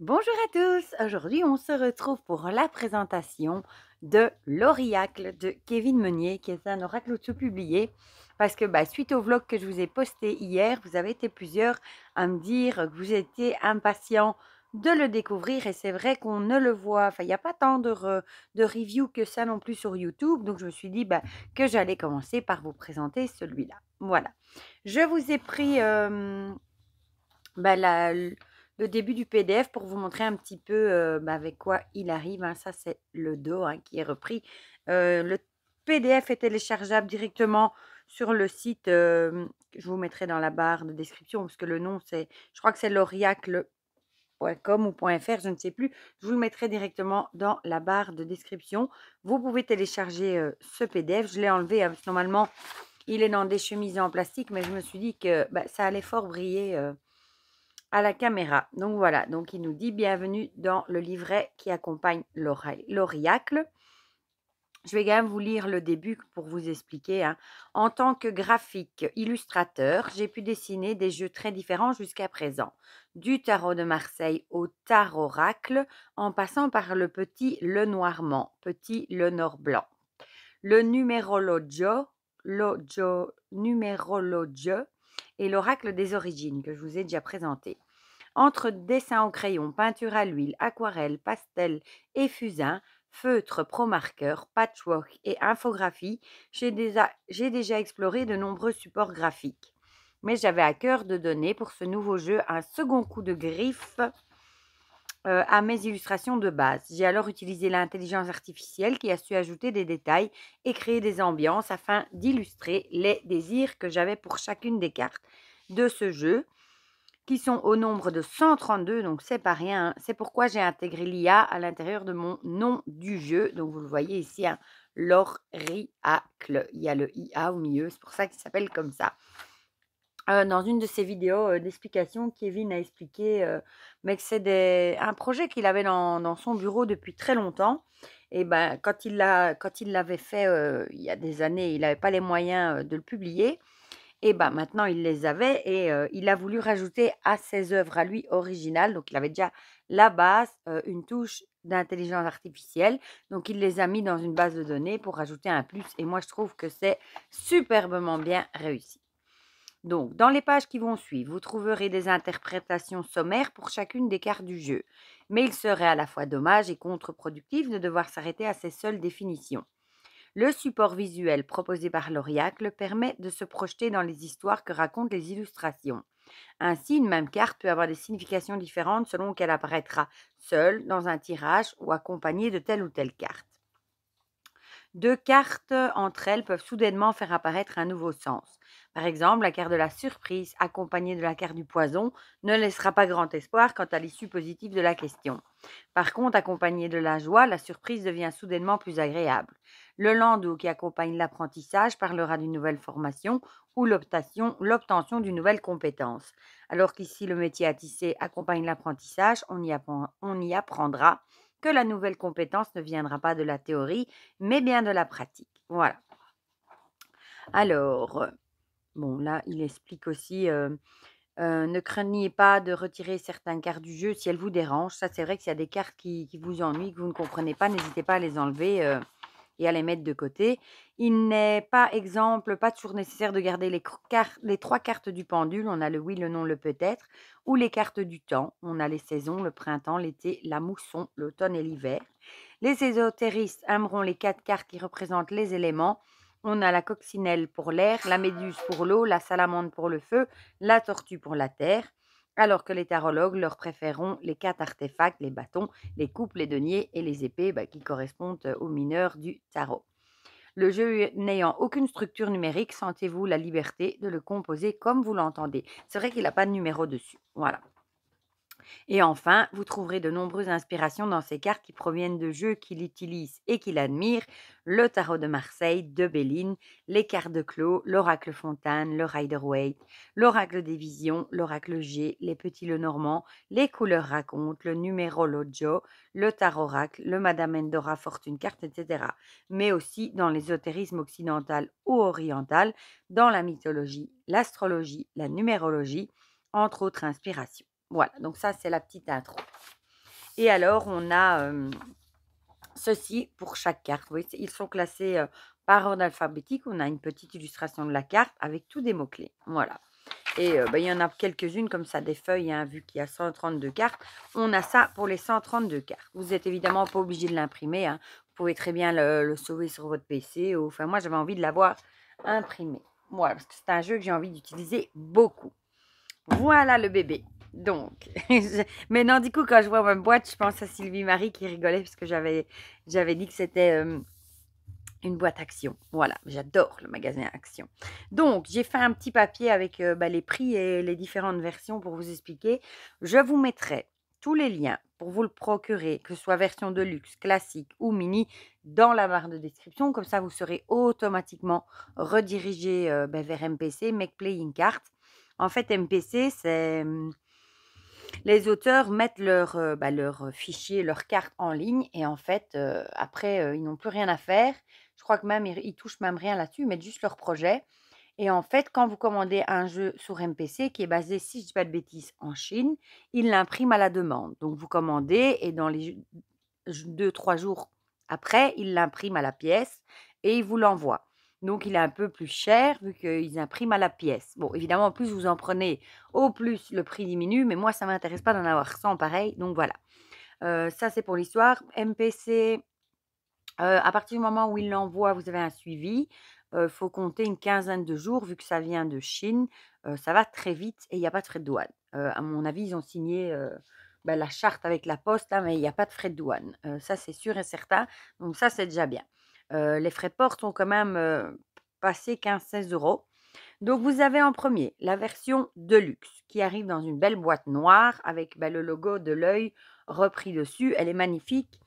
Bonjour à tous, aujourd'hui on se retrouve pour la présentation de l'Auriacle de Kevin Meunier, qui est un oracle auto-publié, parce que suite au vlog que je vous ai posté hier, vous avez été plusieurs à me dire que vous étiez impatients de le découvrir, et c'est vrai qu'on ne le voit, enfin il n'y a pas tant de reviews que ça non plus sur YouTube, donc je me suis dit que j'allais commencer par vous présenter celui-là. Voilà, je vous ai pris bah, la le début du PDF pour vous montrer un petit peu, avec quoi il arrive, hein. Ça, c'est le dos, hein, qui est repris. Le PDF est téléchargeable directement sur le site, que je vous mettrai dans la barre de description parce que le nom, c'est je crois que c'est lauriacle.com ou .fr, je ne sais plus. Je vous le mettrai directement dans la barre de description. Vous pouvez télécharger, ce PDF. Je l'ai enlevé, hein, parce que normalement, il est dans des chemises en plastique, mais je me suis dit que, ça allait fort briller, à la caméra. Donc voilà, donc il nous dit bienvenue dans le livret qui accompagne l'Auriacle. Je vais quand même vous lire le début pour vous expliquer, hein. En tant que graphique illustrateur, j'ai pu dessiner des jeux très différents jusqu'à présent. Du tarot de Marseille au tarot oracle, en passant par le petit Lenormand, petit Lenor blanc. Le numérologio et l'oracle des origines que je vous ai déjà présenté. Entre dessin au crayon, peinture à l'huile, aquarelle, pastel et fusain, feutre, pro-marqueur, patchwork et infographie, j'ai déjà exploré de nombreux supports graphiques. Mais j'avais à cœur de donner pour ce nouveau jeu un second coup de griffe à mes illustrations de base. J'ai alors utilisé l'intelligence artificielle qui a su ajouter des détails et créer des ambiances afin d'illustrer les désirs que j'avais pour chacune des cartes de ce jeu, qui sont au nombre de 132, donc c'est pas rien, hein. C'est pourquoi j'ai intégré l'IA à l'intérieur de mon nom du jeu. Donc vous le voyez ici, hein, l'Auriacle. Il y a le IA au milieu, c'est pour ça qu'il s'appelle comme ça. Dans une de ses vidéos d'explication, Kevin a expliqué que c'est un projet qu'il avait dans son bureau depuis très longtemps. Et quand il l'avait fait il y a des années, il n'avait pas les moyens de le publier. Et maintenant, il les avait et il a voulu rajouter à ses œuvres à lui originales. Donc, il avait déjà la base, une touche d'intelligence artificielle. Donc, il les a mis dans une base de données pour rajouter un plus. Et moi, je trouve que c'est superbement bien réussi. Donc, dans les pages qui vont suivre, vous trouverez des interprétations sommaires pour chacune des cartes du jeu. Mais il serait à la fois dommage et contre-productif de devoir s'arrêter à ces seules définitions. Le support visuel proposé par l'Auriacle permet de se projeter dans les histoires que racontent les illustrations. Ainsi, une même carte peut avoir des significations différentes selon qu'elle apparaîtra seule, dans un tirage ou accompagnée de telle ou telle carte. Deux cartes entre elles peuvent soudainement faire apparaître un nouveau sens. Par exemple, la carte de la surprise accompagnée de la carte du poison ne laissera pas grand espoir quant à l'issue positive de la question. Par contre, accompagnée de la joie, la surprise devient soudainement plus agréable. Le landau qui accompagne l'apprentissage parlera d'une nouvelle formation ou l'obtention d'une nouvelle compétence. Alors qu'ici, le métier à tisser accompagne l'apprentissage, on y apprendra que la nouvelle compétence ne viendra pas de la théorie, mais bien de la pratique. Voilà. Alors, bon, là, il explique aussi, ne craignez pas de retirer certaines cartes du jeu si elles vous dérangent. Ça, c'est vrai que s'il y a des cartes qui vous ennuient, que vous ne comprenez pas, n'hésitez pas à les enlever et à les mettre de côté. Il n'est pas exemple, pas toujours nécessaire de garder les trois cartes du pendule. On a le oui, le non, le peut-être, ou les cartes du temps. On a les saisons, le printemps, l'été, la mousson, l'automne et l'hiver. Les ésotéristes aimeront les quatre cartes qui représentent les éléments. On a la coccinelle pour l'air, la méduse pour l'eau, la salamandre pour le feu, la tortue pour la terre, alors que les tarologues leur préféreront les quatre artefacts, les bâtons, les coupes, les deniers et les épées qui correspondent aux mineurs du tarot. Le jeu n'ayant aucune structure numérique, sentez-vous la liberté de le composer comme vous l'entendez. C'est vrai qu'il n'a pas de numéro dessus. Voilà. Et enfin, vous trouverez de nombreuses inspirations dans ces cartes qui proviennent de jeux qu'il utilise et qu'il admire: le tarot de Marseille, de Béline, les cartes de Clos, l'oracle Fontaine, le Rider-Waite, l'oracle des visions, l'oracle G, les petits Lenormand, les couleurs racontent, le numérologio, le tarot oracle, le Madame Endora fortune carte, etc. Mais aussi dans l'ésotérisme occidental ou oriental, dans la mythologie, l'astrologie, la numérologie, entre autres inspirations. Voilà, donc ça, c'est la petite intro. Et alors, on a ceci pour chaque carte. Vous voyez, ils sont classés par ordre alphabétique. On a une petite illustration de la carte avec tous des mots-clés. Voilà. Et il y en a quelques-unes comme ça, des feuilles, hein, vu qu'il y a 132 cartes. On a ça pour les 132 cartes. Vous n'êtes évidemment pas obligé de l'imprimer. Hein. Vous pouvez très bien le sauver sur votre PC. Enfin, moi, j'avais envie de l'avoir imprimé. Voilà, parce que c'est un jeu que j'ai envie d'utiliser beaucoup. Voilà le bébé. Donc, maintenant, du coup, quand je vois ma boîte, je pense à Sylvie Marie qui rigolait parce que j'avais dit que c'était une boîte Action. Voilà, j'adore le magasin Action. Donc, j'ai fait un petit papier avec les prix et les différentes versions pour vous expliquer. Je vous mettrai tous les liens pour vous le procurer, que ce soit version de luxe, classique ou mini, dans la barre de description. Comme ça, vous serez automatiquement redirigé vers MPC, Make Playing Card. En fait, MPC, c'est les auteurs mettent leur fichier, leurs cartes en ligne et en fait, après, ils n'ont plus rien à faire. Je crois que même ils touchent même rien là-dessus, ils mettent juste leur projet et en fait, quand vous commandez un jeu sur MPC qui est basé, si je dis pas de bêtises, en Chine, ils l'impriment à la demande. Donc vous commandez et dans les 2-3 jours après, ils l'impriment à la pièce et ils vous l'envoient. Donc il est un peu plus cher vu qu'ils impriment à la pièce. Bon, évidemment, en plus vous en prenez au plus, le prix diminue, mais moi, ça ne m'intéresse pas d'en avoir 100 pareil. Donc voilà, ça c'est pour l'histoire. MPC, à partir du moment où il l'envoie, vous avez un suivi. Il faut compter une quinzaine de jours, vu que ça vient de Chine. Ça va très vite et il n'y a pas de frais de douane. À mon avis, ils ont signé la charte avec la poste, là, mais il n'y a pas de frais de douane. Ça, c'est sûr et certain. Donc ça, c'est déjà bien. Les frais de port sont quand même passés 15-16 euros. Donc, vous avez en premier la version Deluxe qui arrive dans une belle boîte noire avec le logo de l'œil repris dessus. Elle est magnifique.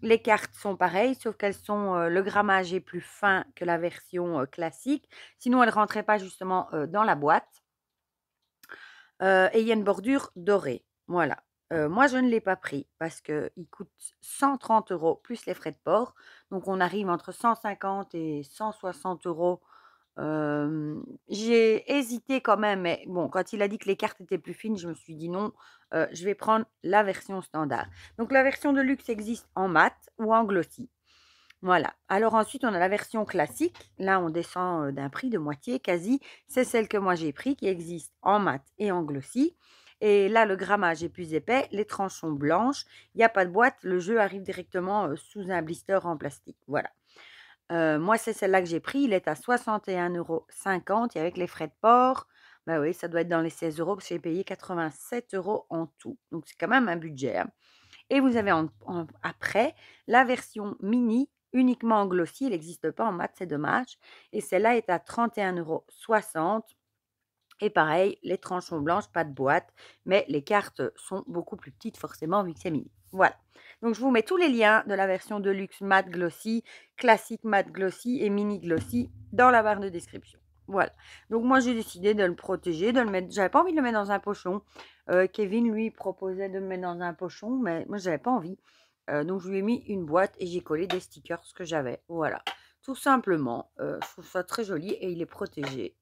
Les cartes sont pareilles, sauf qu'elles sont le grammage est plus fin que la version classique. Sinon, elle ne rentrait pas justement dans la boîte. Et il y a une bordure dorée. Voilà. Moi, je ne l'ai pas pris parce qu'il coûte 130 euros plus les frais de port. Donc, on arrive entre 150 et 160 euros. J'ai hésité quand même, mais bon, quand il a dit que les cartes étaient plus fines, je me suis dit non, je vais prendre la version standard. Donc, la version de luxe existe en mat ou en glossy. Voilà. Alors ensuite, on a la version classique. Là, on descend d'un prix de moitié, quasi. C'est celle que moi j'ai pris, qui existe en mat et en glossy. Et là, le grammage est plus épais, les tranches sont blanches. Il n'y a pas de boîte, le jeu arrive directement sous un blister en plastique. Voilà. Moi, c'est celle-là que j'ai pris. Il est à 61,50 € et avec les frais de port, bah oui, ça doit être dans les 16 euros parce que j'ai payé 87 euros en tout. Donc, c'est quand même un budget. Hein. Et vous avez après la version mini uniquement en glossy. Elle n'existe pas en mat, c'est dommage. Et celle-là est à 31,60 €. Et pareil, les tranches sont blanches, pas de boîte, mais les cartes sont beaucoup plus petites forcément vu que c'est mini. Voilà. Donc je vous mets tous les liens de la version de luxe mat glossy, classique mat glossy et mini glossy dans la barre de description. Voilà. Donc moi j'ai décidé de le protéger, de le mettre. J'avais pas envie de le mettre dans un pochon. Kevin lui proposait de le mettre dans un pochon, mais moi j'avais pas envie. Donc je lui ai mis une boîte et j'ai collé des stickers que j'avais. Voilà. Tout simplement. Je trouve ça très joli et il est protégé.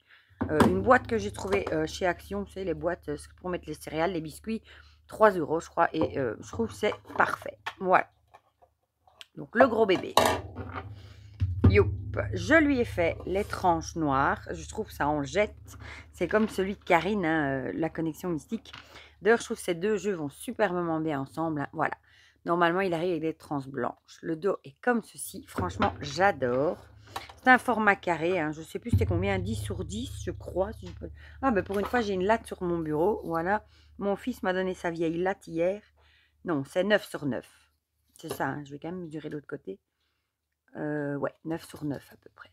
Une boîte que j'ai trouvée chez Action, c'est les boîtes pour mettre les céréales, les biscuits, 3 euros je crois, et je trouve que c'est parfait. Voilà. Donc le gros bébé. Youp. Je lui ai fait les tranches noires. Je trouve ça en jette. C'est comme celui de Karine, hein, la connexion mystique. D'ailleurs, je trouve que ces deux jeux vont superbement bien ensemble. Hein. Voilà. Normalement, il arrive avec des tranches blanches. Le dos est comme ceci. Franchement, j'adore. C'est un format carré. Hein. Je ne sais plus c'était combien. 10 sur 10, je crois. Si je peux... Ah, ben pour une fois, j'ai une latte sur mon bureau. Voilà. Mon fils m'a donné sa vieille latte hier. Non, c'est 9 sur 9. C'est ça. Hein. Je vais quand même mesurer de l'autre côté. Ouais, 9 sur 9 à peu près.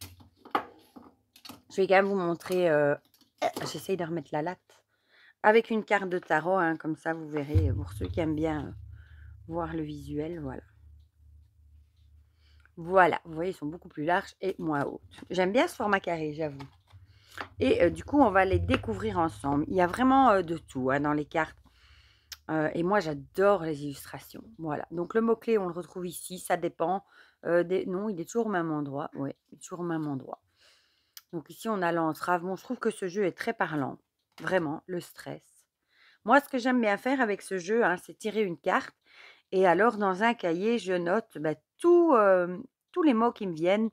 Je vais quand même vous montrer. J'essaye de remettre la latte. Avec une carte de tarot. Hein, comme ça, vous verrez. Pour ceux qui aiment bien voir le visuel. Voilà. Voilà, vous voyez, ils sont beaucoup plus larges et moins hauts. J'aime bien ce format carré, j'avoue. Et du coup, on va les découvrir ensemble. Il y a vraiment de tout hein, dans les cartes. Et moi, j'adore les illustrations. Voilà. Donc, le mot-clé, on le retrouve ici. Ça dépend. Non, il est toujours au même endroit. Oui, il est toujours au même endroit. Donc, ici, on a l'entrave. Bon, je trouve que ce jeu est très parlant. Vraiment, le stress. Moi, ce que j'aime bien faire avec ce jeu, hein, c'est tirer une carte Et alors, dans un cahier, je note tous les mots qui me viennent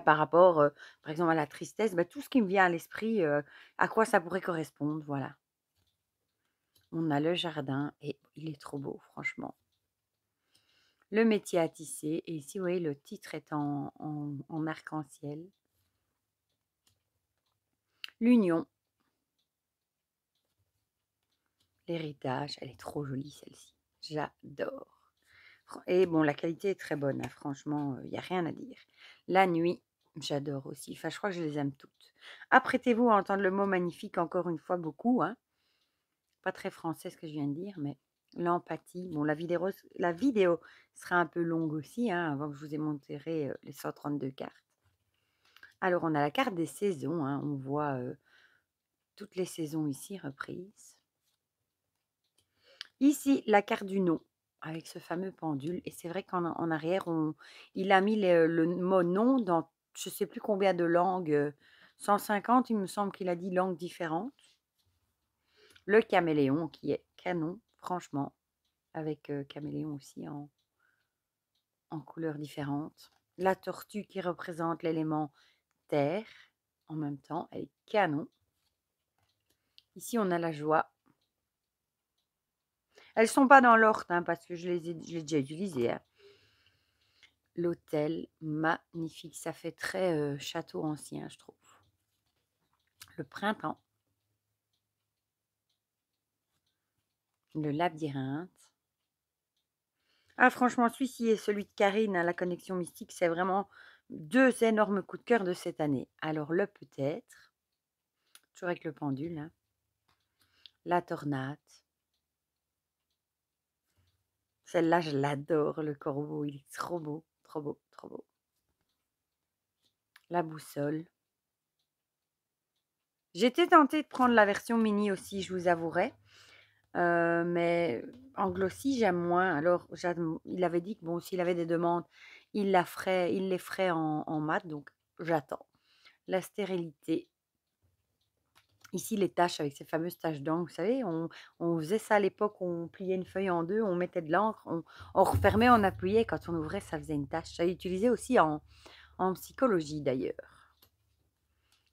par rapport, par exemple, à la tristesse, tout ce qui me vient à l'esprit, à quoi ça pourrait correspondre, voilà. On a le jardin et il est trop beau, franchement. Le métier à tisser, et ici, vous voyez, le titre est en arc-en-ciel. L'union, l'héritage, elle est trop jolie celle-ci. J'adore. Et bon, la qualité est très bonne, hein, franchement, il n'y a rien à dire. La nuit, j'adore aussi. Enfin, je crois que je les aime toutes. Apprêtez-vous à entendre le mot magnifique encore une fois beaucoup, hein. Pas très français ce que je viens de dire, mais l'empathie. Bon, la vidéo sera un peu longue aussi, hein, avant que je vous ai montré les 132 cartes. Alors, on a la carte des saisons, hein, on voit toutes les saisons ici reprises. Ici, la carte du non, avec ce fameux pendule. Et c'est vrai qu'en arrière, il a mis le mot non dans je ne sais plus combien de langues. 150, il me semble qu'il a dit langues différentes. Le caméléon qui est canon, franchement, avec caméléon aussi en couleurs différentes. La tortue qui représente l'élément terre en même temps, elle est canon. Ici, on a la joie. Elles ne sont pas dans l'ordre, hein, parce que je l'ai déjà utilisées. Hein. L'hôtel, magnifique. Ça fait très château ancien, je trouve. Le printemps. Le labyrinthe. Ah, franchement, celui-ci et celui de Karine à la connexion mystique, c'est vraiment 2 énormes coups de cœur de cette année. Alors, le peut-être. Toujours avec le pendule. Hein. La tornade. Celle-là, je l'adore, le corbeau. Il est trop beau, trop beau, trop beau. La boussole. J'étais tentée de prendre la version mini aussi, je vous avouerai. Mais en glossy, j'aime moins. Alors, il avait dit que bon, s'il avait des demandes, il les ferait en mat, donc j'attends. La stérilité. Ici, les taches avec ces fameuses taches d'encre, vous savez, on faisait ça à l'époque, on pliait une feuille en deux, on mettait de l'encre, on refermait, on appuyait, quand on ouvrait, ça faisait une tache. Ça est utilisé aussi en psychologie d'ailleurs.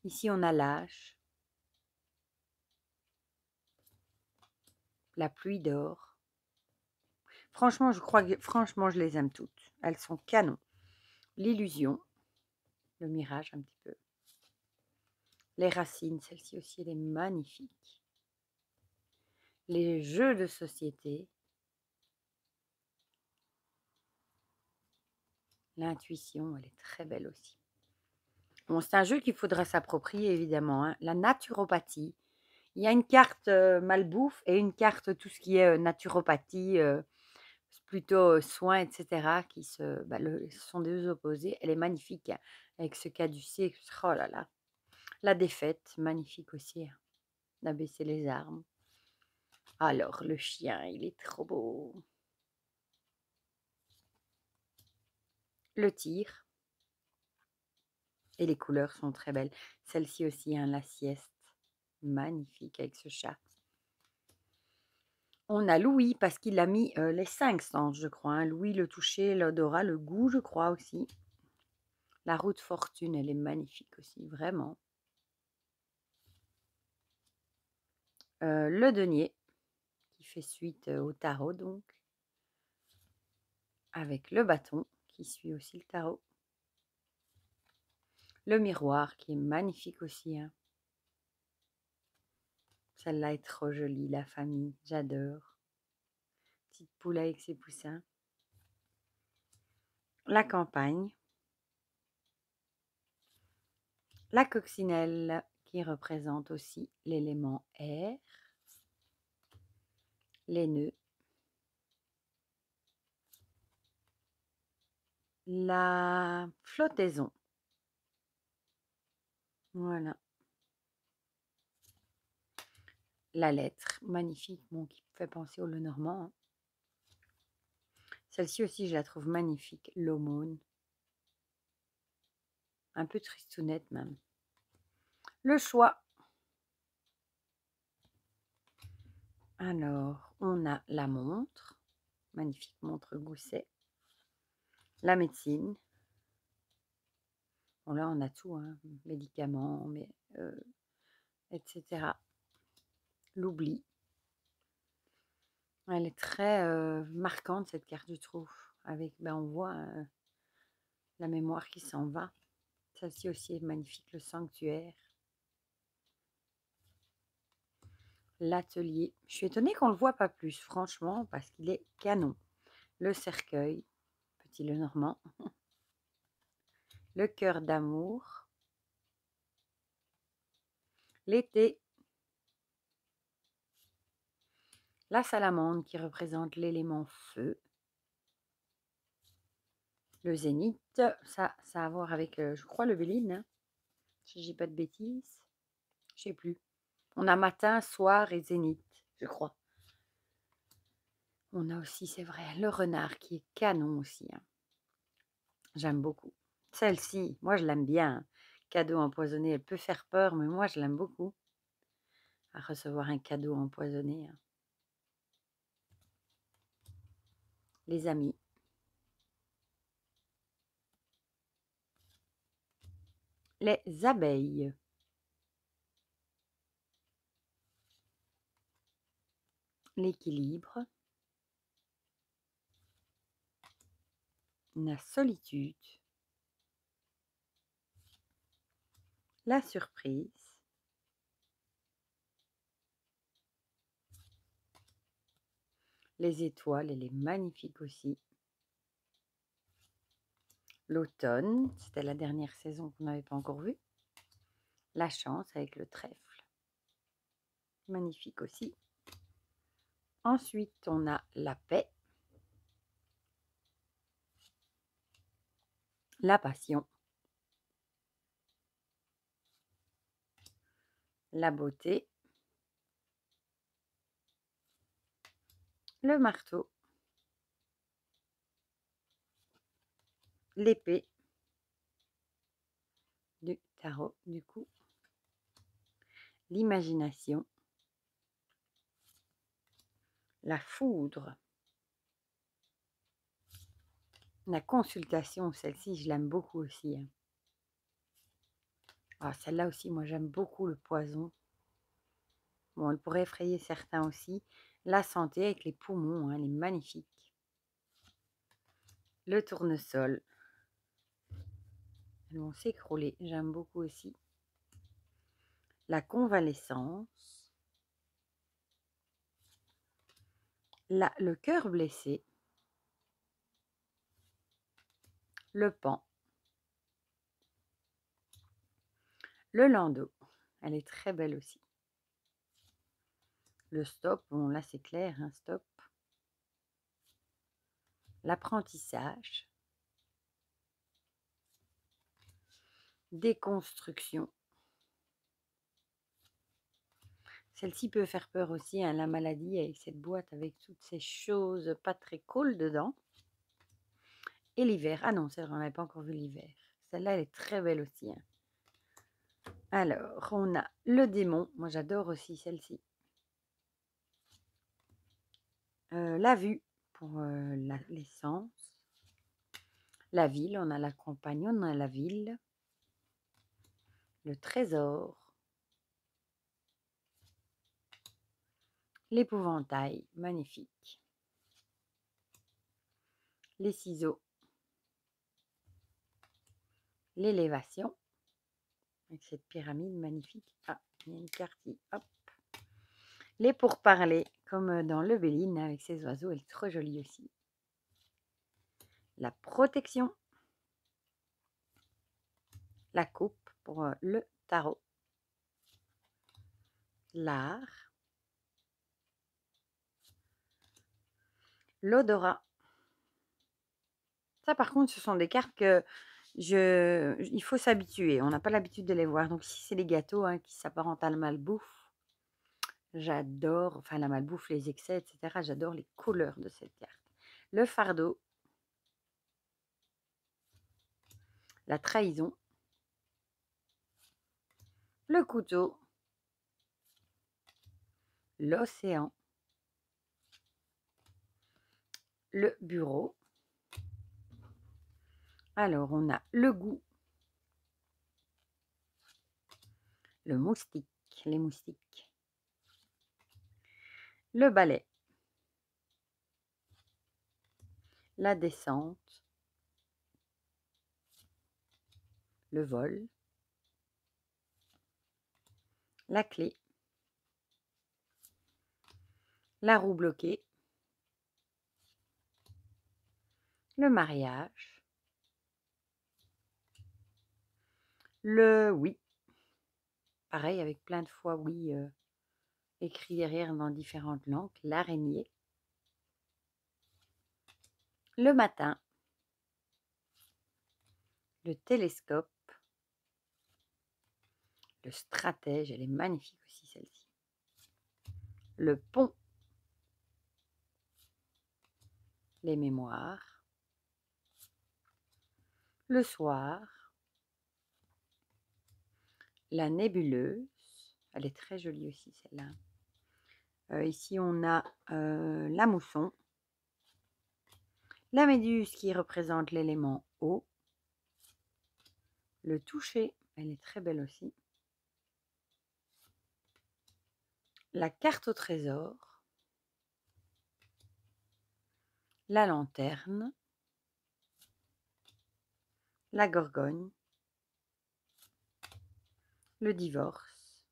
Ici, on a l'âge. La pluie d'or. Franchement, je les aime toutes. Elles sont canons. L'illusion, le mirage un petit peu. Les racines, celle-ci aussi, elle est magnifique. Les jeux de société. L'intuition, elle est très belle aussi. Bon, c'est un jeu qu'il faudra s'approprier, évidemment. Hein. La naturopathie. Il y a une carte malbouffe et une carte tout ce qui est naturopathie, plutôt soins, etc. Ce sont des opposés. Elle est magnifique, hein, avec ce caducé. Oh là là. La défaite, magnifique aussi. Hein. D'abaisser les armes. Alors, le chien, il est trop beau. Le tir. Et les couleurs sont très belles. Celle-ci aussi, hein, la sieste. Magnifique avec ce chat. On a Louis parce qu'il a mis les 5 sens, je crois. Hein. Louis, le toucher, l'odorat, le goût, je crois aussi. La roue de fortune, elle est magnifique aussi, vraiment. Le denier, qui fait suite au tarot, donc. Avec le bâton, qui suit aussi le tarot. Le miroir, qui est magnifique aussi. Hein. Celle-là est trop jolie, la famille, j'adore. Petite poule avec ses poussins. La campagne. La coccinelle, qui représente aussi l'élément air. Les nœuds. La flottaison. Voilà. La lettre, magnifique, bon, qui fait penser au Lenormand. Hein. Celle-ci aussi, je la trouve magnifique. L'aumône. Un peu tristounette même. Le choix. Alors, on a la montre. magnifique montre gousset. La médecine. Bon, là, on a tout, hein, médicaments, mais, etc. L'oubli. Elle est très marquante, cette carte, je trouve. Avec, ben, on voit la mémoire qui s'en va. Celle-ci aussi est magnifique, le sanctuaire. L'atelier. Je suis étonnée qu'on ne le voit pas plus, franchement, parce qu'il est canon. Le cercueil, petit Lenormand. Le cœur d'amour. L'été. La salamandre qui représente l'élément feu. Le zénith, ça a à voir avec, je crois, le Béline, hein, si je dis pas de bêtises. Je sais plus. On a matin, soir et zénith, je crois. On a aussi, c'est vrai, le renard qui est canon aussi. Hein. J'aime beaucoup. Celle-ci, moi je l'aime bien. Hein. Cadeau empoisonné, elle peut faire peur, mais moi je l'aime beaucoup. À recevoir un cadeau empoisonné. Hein. Les amis. Les abeilles. L'équilibre. La solitude. La surprise. Les étoiles, elle est magnifique aussi. L'automne, c'était la dernière saison qu'on n'avait pas encore vue. La chance avec le trèfle. Magnifique aussi. Ensuite, on a la paix. La passion. La beauté. Le marteau. L'épée du tarot, du coup. L'imagination. La foudre. La consultation, celle-ci, je l'aime beaucoup aussi. Hein. Ah, celle-là aussi, moi, j'aime beaucoup le poison. Bon, elle pourrait effrayer certains aussi. La santé avec les poumons, hein, elle est magnifique. Le tournesol. Elles vont s'écrouler, j'aime beaucoup aussi. La convalescence. Le cœur blessé. Le pan. Le landau. Elle est très belle aussi. Le stop, bon là c'est clair, hein, stop. L'apprentissage. Déconstruction. Celle-ci peut faire peur aussi, hein, la maladie, avec cette boîte, avec toutes ces choses pas très cool dedans. Et l'hiver. Ah non, c'est vrai, on n'avait pas encore vu l'hiver. Celle-là, elle est très belle aussi. Hein. Alors, on a le démon. Moi, j'adore aussi celle-ci. La vue pour l'essence. La ville, on a la campagne, on a la ville. Le trésor. L'épouvantail, magnifique. Les ciseaux. L'élévation. Avec cette pyramide magnifique. Ah, il y a une carte. Hop. Les pourparlers, comme dans le Béline avec ses oiseaux, elle est trop jolie aussi. La protection. La coupe pour le tarot. L'art. L'odorat. Ça, par contre, ce sont des cartes que il faut s'habituer. On n'a pas l'habitude de les voir. Donc, ici, c'est les gâteaux hein, qui s'apparentent à la malbouffe. J'adore, enfin, la malbouffe, les excès, etc. J'adore les couleurs de cette carte. Le fardeau. La trahison. Le couteau. L'océan. le bureau. Alors, on a le goût, le moustique, les moustiques, le balai, la descente, le vol, la clé, la roue bloquée, le mariage, le oui, pareil avec plein de fois oui écrit derrière dans différentes langues, l'araignée, le matin, le télescope, le stratège, elle est magnifique aussi celle-ci, le pont, les mémoires, le soir, la nébuleuse, elle est très jolie aussi celle-là. Ici on a la mousson, la méduse qui représente l'élément eau, le toucher, elle est très belle aussi, la carte au trésor, la lanterne, la gorgogne, le divorce.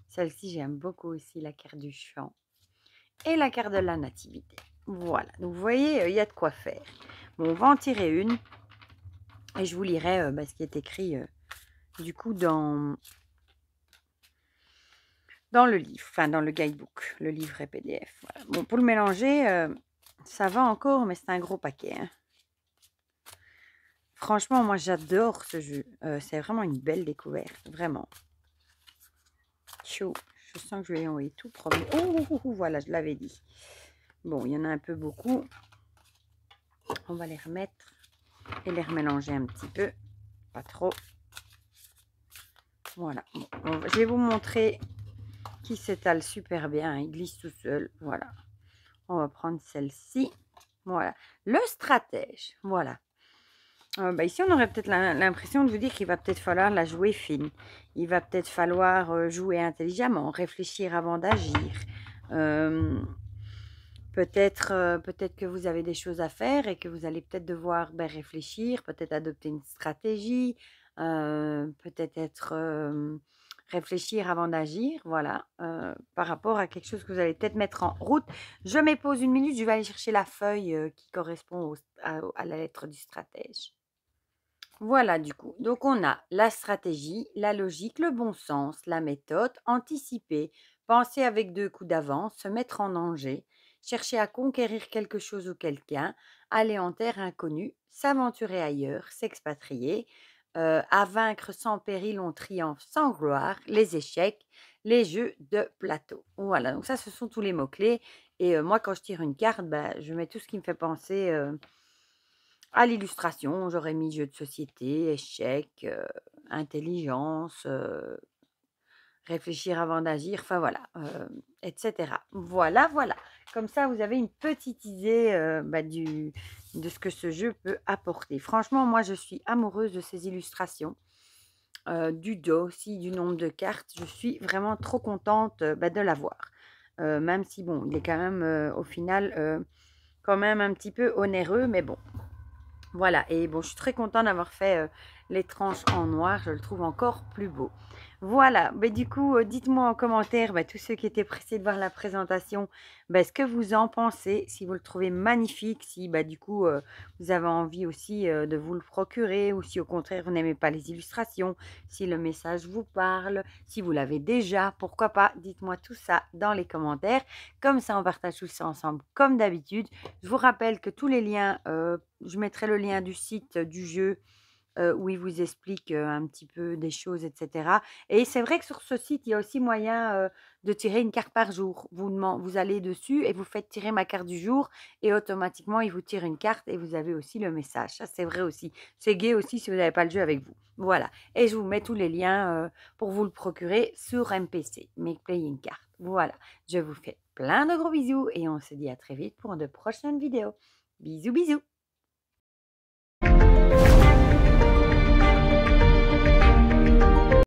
Celle-ci, j'aime beaucoup aussi la carte du chant et la carte de la nativité. Voilà, donc vous voyez, il y a de quoi faire. Bon, on va en tirer une et je vous lirai ce qui est écrit du coup dans le livre, enfin dans le guidebook, le livre est PDF. Voilà. Bon, pour le mélanger, ça va encore, mais c'est un gros paquet. Hein. Franchement, moi j'adore ce jeu. C'est vraiment une belle découverte, vraiment. Chaud. Je sens que je vais envoyer tout premier. Oh, voilà, je l'avais dit. Bon, il y en a un peu beaucoup. On va les remettre et les remélanger un petit peu. Pas trop. Voilà. Bon, je vais vous montrer qui s'étale super bien. Il glisse tout seul. Voilà. On va prendre celle-ci. Voilà. Le stratège. Voilà. Ici, on aurait peut-être l'impression de vous dire qu'il va peut-être falloir la jouer fine. Il va peut-être falloir jouer intelligemment, réfléchir avant d'agir. Peut-être que vous avez des choses à faire et que vous allez peut-être devoir réfléchir, peut-être adopter une stratégie, peut-être réfléchir avant d'agir, voilà, par rapport à quelque chose que vous allez peut-être mettre en route. Je me pose une minute, je vais aller chercher la feuille qui correspond à la lettre du stratège. Voilà du coup, donc on a la stratégie, la logique, le bon sens, la méthode, anticiper, penser avec 2 coups d'avance, se mettre en danger, chercher à conquérir quelque chose ou quelqu'un, aller en terre inconnue, s'aventurer ailleurs, s'expatrier, à vaincre sans péril, on triomphe sans gloire, les échecs, les jeux de plateau. Voilà, donc ça ce sont tous les mots-clés et moi quand je tire une carte, je mets tout ce qui me fait penser, à l'illustration. J'aurais mis jeu de société, échecs, intelligence, réfléchir avant d'agir, enfin voilà, etc. Voilà. Comme ça, vous avez une petite idée de ce que ce jeu peut apporter. Franchement, moi, je suis amoureuse de ces illustrations. Du dos aussi, du nombre de cartes. Je suis vraiment trop contente de l'avoir. Même si, bon, il est quand même, au final, quand même un petit peu onéreux, mais bon. Voilà, et bon, je suis très contente d'avoir fait les tranches en noir, je le trouve encore plus beau. Voilà, du coup, dites-moi en commentaire, tous ceux qui étaient pressés de voir la présentation, ce que vous en pensez, si vous le trouvez magnifique, si du coup, vous avez envie aussi de vous le procurer, ou si au contraire, vous n'aimez pas les illustrations, si le message vous parle, si vous l'avez déjà, pourquoi pas, dites-moi tout ça dans les commentaires. Comme ça, on partage tout ça ensemble, comme d'habitude. Je vous rappelle que tous les liens, je mettrai le lien du site du jeu où il vous explique, un petit peu des choses et cetera et c'est vrai que sur ce site, il y a aussi moyen, de tirer une carte par jour. Vous allez dessus et vous faites tirer ma carte du jour et automatiquement, il vous tire une carte et vous avez aussi le message. Ça, c'est vrai aussi. C'est gai aussi si vous n'avez pas le jeu avec vous. Voilà et je vous mets tous les liens, pour vous le procurer sur MPC, Make Playing Card. Voilà, je vous fais plein de gros bisous et on se dit à très vite pour de prochaines vidéos. Bisous, bisous.